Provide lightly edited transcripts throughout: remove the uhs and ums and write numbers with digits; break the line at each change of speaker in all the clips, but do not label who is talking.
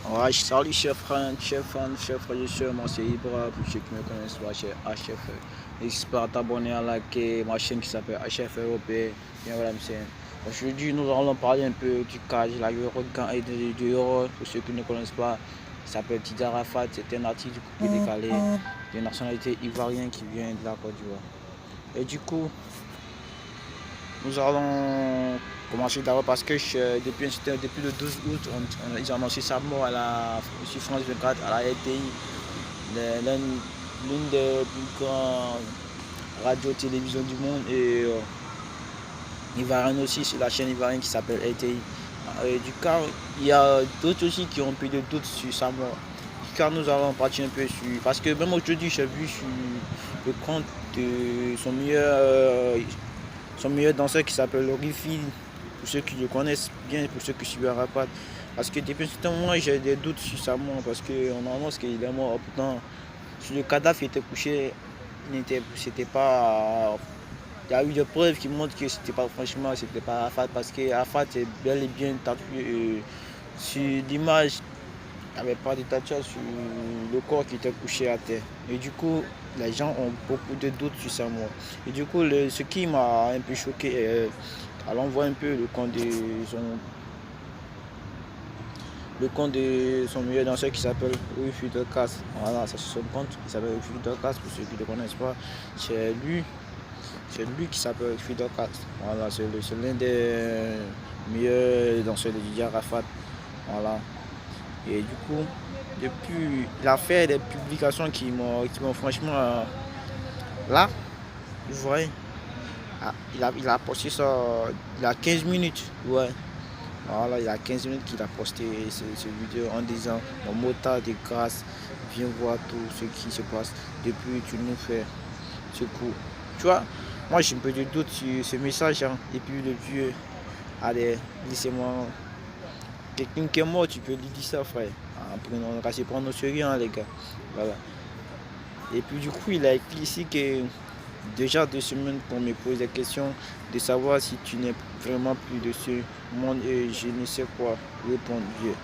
Ouais, salut chef frère, moi c'est Ibra, pour ceux qui me connaissent pas, chez HF. N'hésite pas à t'abonner, à liker ma chaîne qui s'appelle HF Européen. Bien voilà, monsieur. Aujourd'hui, nous allons parler un peu du cas de la Eurogan et de l'Euro. Pour ceux qui ne connaissent pas, il s'appelle Didier Arafat, c'est un artiste du coupé décalé de nationalité ivoirienne qui vient de la Côte d'Ivoire. Et du coup, nous allons commencer d'abord parce que depuis le 12 août, ils ont annoncé sa mort sur France 24 à la RTI, l'une des plus grandes radios-télévisions du monde, et ivoirienne aussi, sur la chaîne ivoirienne qui s'appelle RTI. Du coup, il y a d'autres aussi qui ont peu de doutes sur sa mort. Car nous allons partir un peu sur. Parce que même aujourd'hui, j'ai vu sur le compte de son meilleur danseur qui s'appelle Rifi, pour ceux qui le connaissent bien, pour ceux qui suivent Arafat. Parce que depuis ce temps, moi j'ai des doutes sur sa mort, parce qu'on annonce qu'il est mort. Pourtant, sur le cadavre qui était couché, c'était pas. Il y a eu des preuves qui montrent que c'était pas, franchement, c'était pas Arafat, parce que Arafat est bel et bien tatoué sur l'image. Il n'y avait pas de tatouage sur le corps qui était couché à terre. Et du coup, les gens ont beaucoup de doutes sur sa mort. Et du coup, ce qui m'a un peu choqué, allons voir un peu le compte de son meilleur danseur qui s'appelle Rufus de Casse. Voilà, c'est son compte qui s'appelle Rufus de Casse, pour ceux qui ne le connaissent pas. C'est lui qui s'appelle Rufus de Casse. Voilà, c'est l'un des meilleurs danseurs de Didier Arafat. Voilà. Et du coup, depuis, il a fait des publications qui m'ont franchement. Là, vous voyez, il a posté ça il y a 15 minutes. Ouais. Voilà, il y a 15 minutes qu'il a posté cette vidéo en disant: mon motard de grâce, viens voir tout ce qui se passe depuis que tu nous fais ce coup. Tu vois, moi j'ai un peu de doute sur ce message. Hein. Et puis le vieux, allez, laissez-moi. Quelqu'un qui est mort, tu peux lui dire ça, frère. On va se prendre au sérieux, hein, les gars. Voilà. Et puis du coup, il a écrit ici que déjà 2 semaines qu'on me pose des questions de savoir si tu n'es vraiment plus de ce monde, et je ne sais quoi répondre, vieux.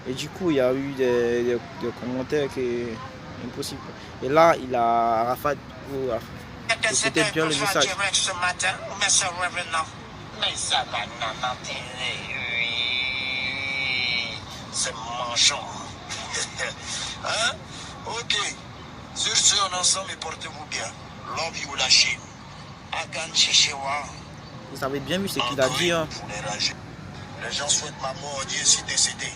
Et du coup, il y a eu des commentaires qui sont impossibles. Et là, il a Arafat. C'était bien le message.
C'est mangeant. Hein? Ok. Sur ce, on ensemble et portez-vous bien. Love you, la Chine.
Vous avez bien vu ce qu'il a dit. Hein.
Les gens souhaitent ma mort, Dieu est décédé.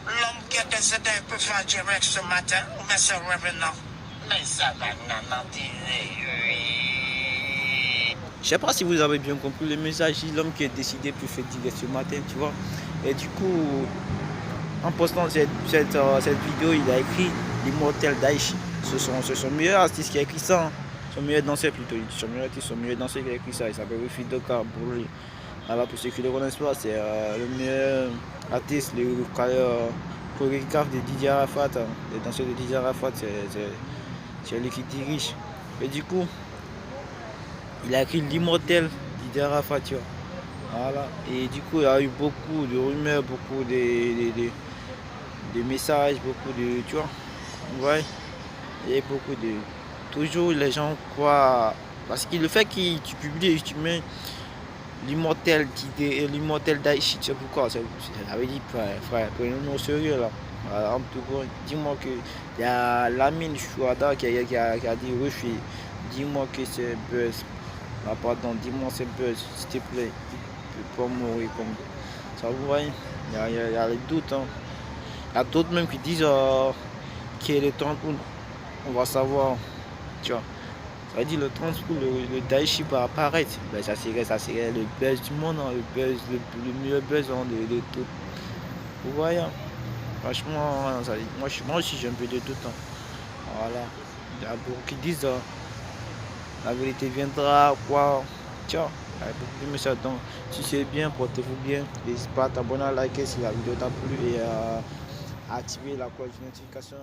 L'homme qui est décédé peut faire direct ce matin, mais c'est revenant. Mais ça va
Je sais pas si vous avez bien compris le message. L'homme qui est décidé peut faire direct ce matin, tu vois. Et du coup, en postant cette vidéo, il a écrit l'immortel Daesh. C'est son meilleur artiste qui a écrit ça. Hein. Son meilleur danseur plutôt. Son meilleur danseur qui a écrit ça. Il s'appelle Rufus de Casse. Alors pour ceux qui ne le connaissent pas, c'est le meilleur artiste, le chorégraphe de Didier Arafat. Hein. Le danseur de Didier Arafat, c'est lui qui dirige. Et du coup, il a écrit l'immortel Didier Arafat. Tu vois. Voilà. Et du coup, il y a eu beaucoup de rumeurs, beaucoup de messages, beaucoup de. Tu vois. Ouais. Et beaucoup de. Toujours les gens croient. Parce que le fait que tu publies et tu mets l'immortel Daesh, c'est pourquoi. Ça veut dire, frère, prenez-nous au sérieux là. Voilà, en tout cas, dis-moi que il y a Lamine Chouada qui a dit refus. Dis-moi que c'est buzz. Ah, pardon, dis-moi c'est buzz, s'il te plaît. Tu peux pas mourir comme ça. Vous voyez, il y a les doutes. Hein. Il y a d'autres même qui disent qu'il est le 30 août. On va savoir. Tu vois. Ça veut dire le 30 août, le Daesh va apparaître. Ben, ça serait le buzz du monde, hein, le meilleur buzz hein, de tout. Vous voyez, hein. Franchement, moi aussi j'ai un peu de doute. Hein. Voilà. Il y a beaucoup qui disent la vérité viendra, quoi. Tiens, il y a beaucoup de messages. Donc, si c'est bien, portez-vous bien. N'hésitez pas à t'abonner, à liker si la vidéo t'a plu et à activer la cloche de notification.